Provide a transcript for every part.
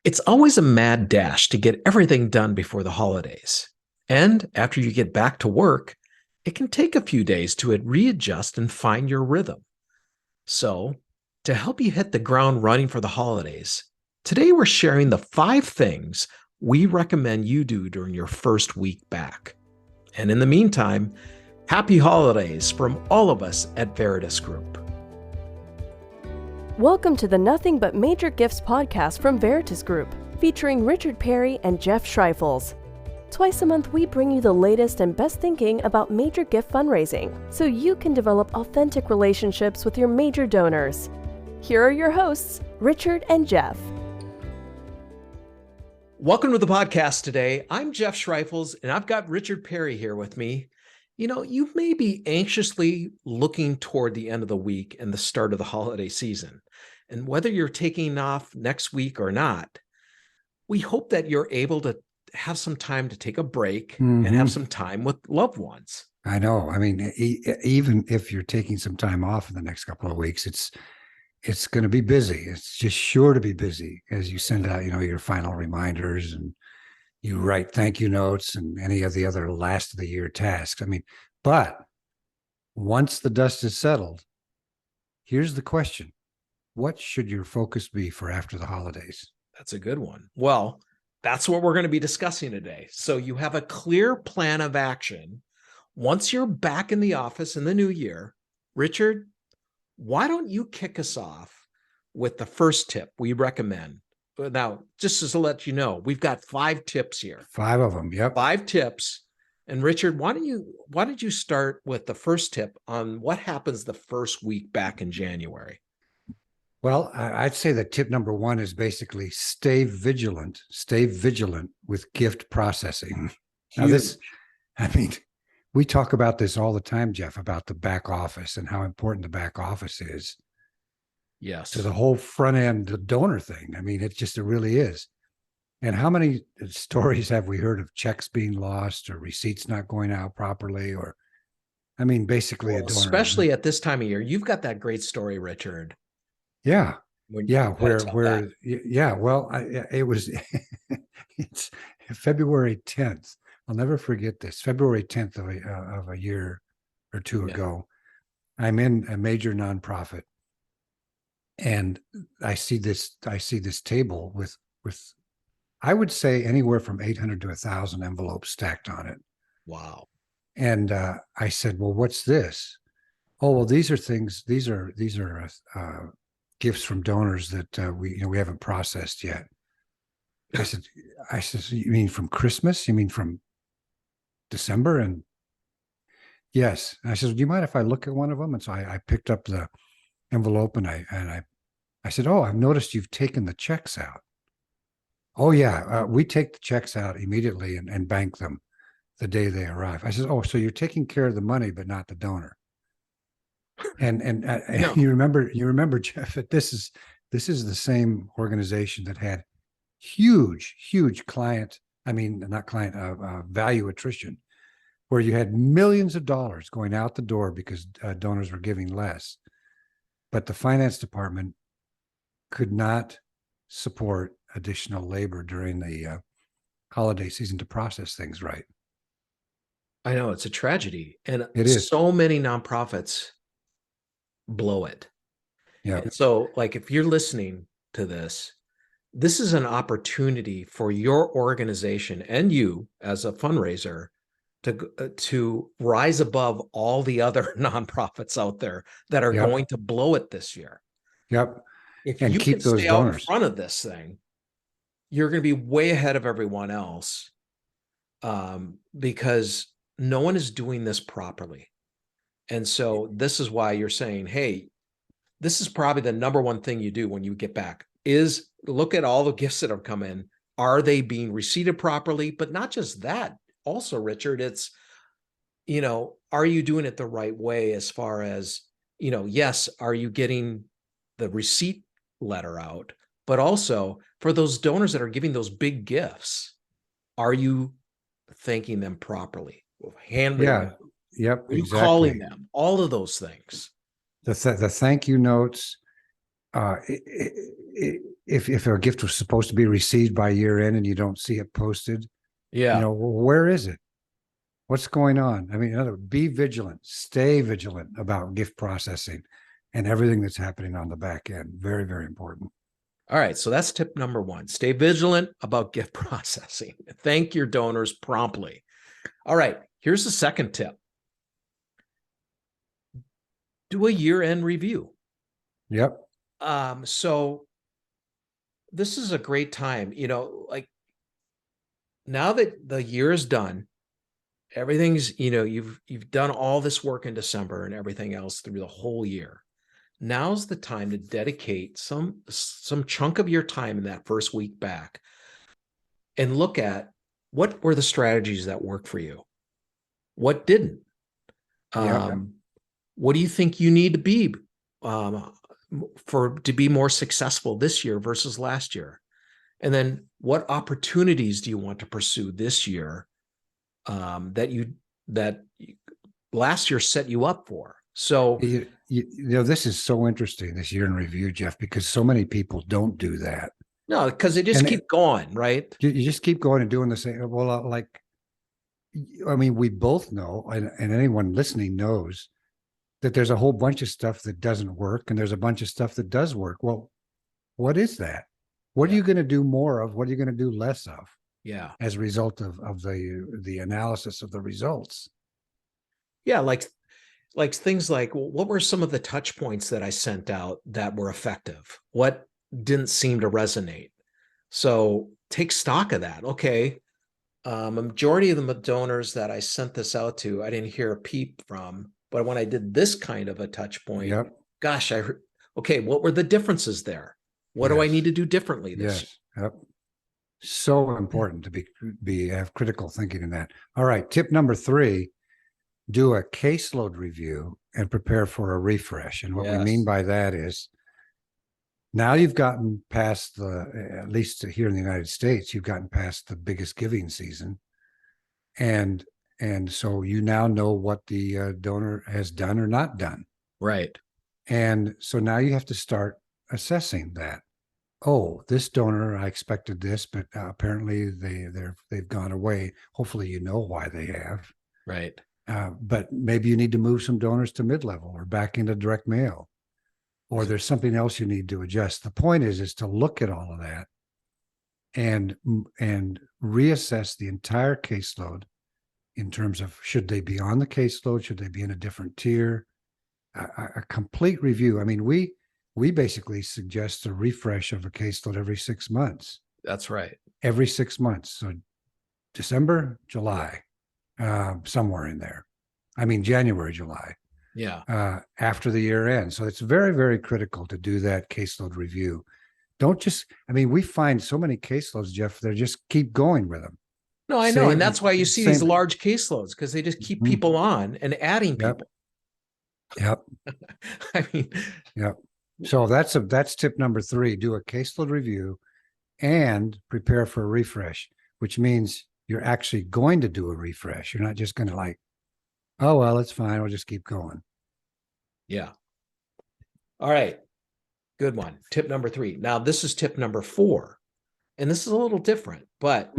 It's always a mad dash to get everything done before the holidays. And after you get back to work, it can take a few days to readjust and find your rhythm. So, to help you hit the ground running for the holidays, today we're sharing the 5 things we recommend you do during your first week back. And in the meantime, happy holidays from all of us at Veritas Group. Welcome to the Nothing But Major Gifts podcast from Veritas Group, featuring Richard Perry and Jeff Schreifels. Twice a month, we bring you the latest and best thinking about major gift fundraising, so you can develop authentic relationships with your major donors. Here are your hosts, Richard and Jeff. Welcome to the podcast today. I'm Jeff Schreifels, and I've got Richard Perry here with me. You know, you may be anxiously looking toward the end of the week and the start of the holiday season. And whether you're taking off next week or not, we hope that you're able to have some time to take a break and have some time with loved ones. I know. I mean, even if you're taking some time off in the next couple of weeks, it's going to be busy. It's just sure to be busy as you send out, your final reminders and you write thank you notes and any of the other last of the year tasks. But once the dust is settled, here's the question. What should your focus be for after the holidays? That's a good one. Well, that's what we're going to be discussing today. So you have a clear plan of action. Once you're back in the office in the new year, Richard, why don't you kick us off with the first tip we recommend? Now, just to let you know, we've got 5 tips here. 5 of them. Yep. 5 tips. And Richard, why don't you start with the first tip on what happens the first week back in January? Well, I'd say that tip number 1 is basically stay vigilant with gift processing. Now we talk about this all the time, Jeff, about the back office and how important the back office is. Yes. To the whole front end, the donor thing. It really is. And how many stories have we heard of checks being lost or receipts not going out properly? Basically a donor. Especially at this time of year, you've got that great story, Richard. Yeah. It was, it's February 10th. I'll never forget this. February 10th of a year or two ago, I'm in a major nonprofit. And I see this table with I would say anywhere from 800 to 1,000 envelopes stacked on it. Wow. And I said, well, what's this? Oh, well, these are gifts from donors that we haven't processed yet. I said, you mean from Christmas? You mean from December? And yes. And I said, do you mind if I look at one of them? And so I picked up the envelope and I said, oh, I've noticed you've taken the checks out. Oh yeah, we take the checks out immediately and bank them the day they arrive. I said, oh, so you're taking care of the money, but not the donor. And no. you remember, Jeff, that this is the same organization that had huge value attrition, where you had millions of dollars going out the door because donors were giving less. But the finance department could not support additional labor during the holiday season to process things right. I know, it's a tragedy. And it is. So many nonprofits blow it. Yeah. And so, if you're listening to this is an opportunity for your organization and you as a fundraiser to rise above all the other nonprofits out there that are going to blow it this year. Yep. If and you keep can those stay donors out in front of this thing, you're going to be way ahead of everyone else, because no one is doing this properly. And so this is why you're saying, hey, this is probably the number one thing you do when you get back is look at all the gifts that have come in. Are they being receipted properly? But not just that. Also, Richard, it's, are you doing it the right way as far as, yes, are you getting the receipt letter out? But also for those donors that are giving those big gifts, are you thanking them properly? Handwritten. Yep. Are you exactly. calling them? All of those things. The thank you notes. if a gift was supposed to be received by year end and you don't see it posted, Yeah. where is it? What's going on? I mean, in other words, be vigilant, stay vigilant about gift processing and everything that's happening on the back end. Very, very important. All right. So that's tip number one. Stay vigilant about gift processing. Thank your donors promptly. All right. Here's the second tip. Do a year-end review. Yep. So this is a great time, like now that the year is done, everything's, you've done all this work in December and everything else through the whole year. Now's the time to dedicate some chunk of your time in that first week back and look at what were the strategies that worked for you, what didn't. Yep. What do you think you need to be to be more successful this year versus last year? And then what opportunities do you want to pursue this year that last year set you up for? So, this is so interesting, this year in review, Jeff, because so many people don't do that. No, because they just keep going, right? You just keep going and doing the same. Well, we both know, and anyone listening knows that there's a whole bunch of stuff that doesn't work and there's a bunch of stuff that does work. Well, what is that? What are you going to do more of? What are you going to do less of? Yeah. As a result of the analysis of the results. Yeah. Like things like, what were some of the touch points that I sent out that were effective? What didn't seem to resonate? So take stock of that. Okay. A majority of the donors that I sent this out to, I didn't hear a peep from, but when I did this kind of a touch point, yep. Gosh, I heard, okay, what were the differences there? What do I need to do differently this year? Yep. So important to have critical thinking in that. All right. Tip number 3, do a caseload review and prepare for a refresh. And what we mean by that is now you've gotten past at least here in the United States, you've gotten past the biggest giving season. And so you now know what the donor has done or not done. Right. And so now you have to start assessing that. Oh, this donor, I expected this, but apparently they've gone away. Hopefully, you know why they have. Right. But maybe you need to move some donors to mid-level or back into direct mail, or there's something else you need to adjust. The point is to look at all of that and reassess the entire caseload in terms of, should they be on the caseload? Should they be in a different tier? A complete review. I mean, we basically suggest a refresh of a caseload every 6 months. That's right. Every 6 months. So December, July, somewhere in there. I mean, January, July. Yeah. After the year end. So it's very, very critical to do that caseload review. Don't just, we find so many caseloads, Jeff, they just keep going with them. No, I know. And that's why you see these large caseloads, because they just keep people on and adding people. Yep. I mean, yep. So that's tip number 3, do a caseload review and prepare for a refresh, which means you're actually going to do a refresh. You're not just going to oh, well, it's fine. We'll just keep going. Yeah. All right. Good one. Tip number 3. Now, this is tip number 4, and this is a little different, but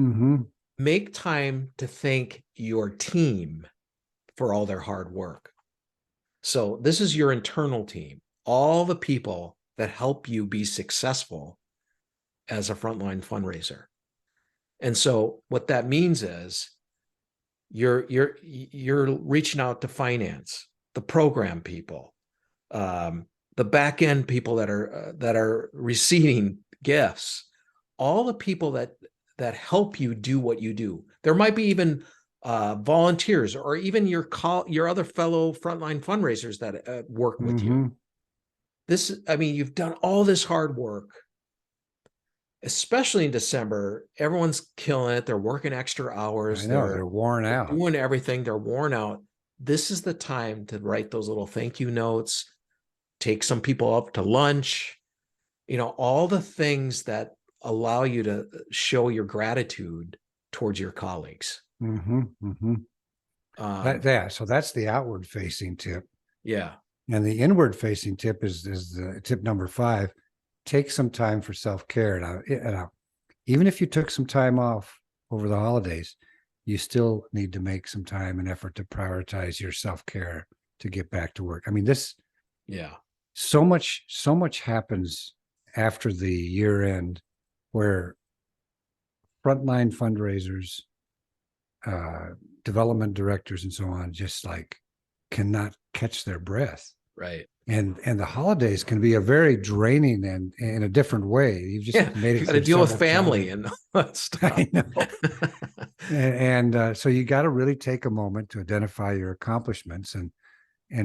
make time to thank your team for all their hard work. So this is your internal team, all the people that help you be successful as a frontline fundraiser. And so what that means is you're reaching out to finance, the program people, the back end people that are receiving gifts, all the people that help you do what you do. There might be even volunteers or even your other fellow frontline fundraisers that work with you. You've done all this hard work, especially in December. Everyone's killing it. They're working extra hours. I know, they're worn out. Doing everything. They're worn out. This is the time to write those little thank you notes, take some people up to lunch, all the things that allow you to show your gratitude towards your colleagues. So that's the outward facing tip. Yeah. And the inward facing tip is the tip number 5, take some time for self-care. Now, even if you took some time off over the holidays, you still need to make some time and effort to prioritize your self-care to get back to work. I mean, so much happens after the year end where frontline fundraisers, development directors and so on, just like cannot catch their breath. Right. And the holidays can be a very draining and in a different way. You've just made it. You got to deal with family and all that stuff. I know. and so you got to really take a moment to identify your accomplishments and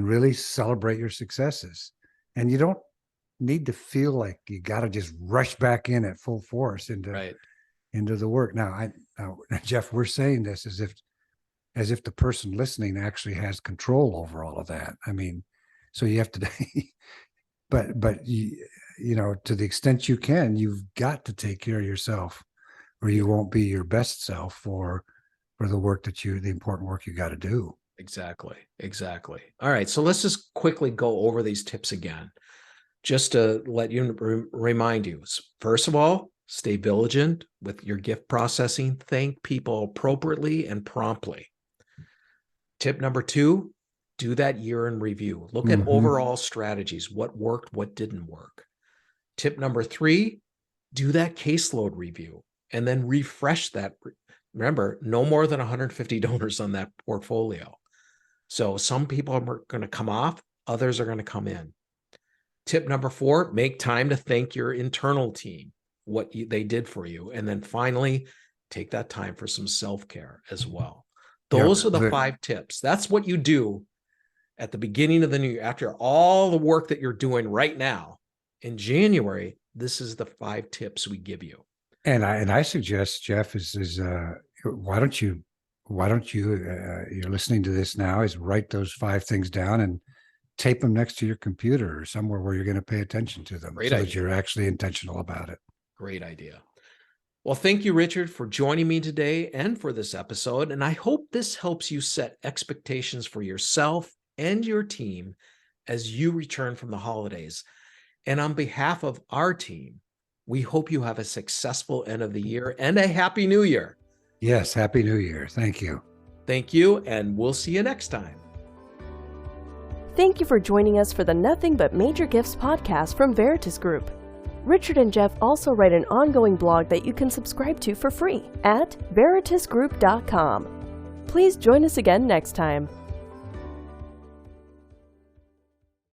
really celebrate your successes. And you don't need to feel like you got to just rush back in at full force into the work. Now, Jeff, we're saying this as if the person listening actually has control over all of that. I mean, so you have to, but you know, to the extent you can, you've got to take care of yourself, or you won't be your best self for the work the important work you got to do. Exactly. All right. So let's just quickly go over these tips again, just to let you remind you. First of all, stay vigilant with your gift processing. Thank people appropriately and promptly. Tip number 2, do that year in review. Look at overall strategies, what worked, what didn't work. Tip number 3, do that caseload review and then refresh that. Remember, no more than 150 donors on that portfolio. So some people are going to come off, others are going to come in. Tip number 4, make time to thank your internal team, what they did for you. And then finally, take that time for some self-care as well. Those are the 5 tips. That's what you do at the beginning of the new year. After all the work that you're doing right now in January, this is the 5 tips we give you. And I suggest, Jeff, why don't you you're listening to this now, is write those 5 things down and tape them next to your computer or somewhere where you're going to pay attention to them, that you're actually intentional about it. Great idea. Well, thank you, Richard, for joining me today and for this episode. And I hope this helps you set expectations for yourself and your team as you return from the holidays. And on behalf of our team, we hope you have a successful end of the year and a happy new year. Yes, happy new year. Thank you. Thank you, and we'll see you next time. Thank you for joining us for the Nothing But Major Gifts podcast from Veritas Group. Richard and Jeff also write an ongoing blog that you can subscribe to for free at veritasgroup.com. Please join us again next time.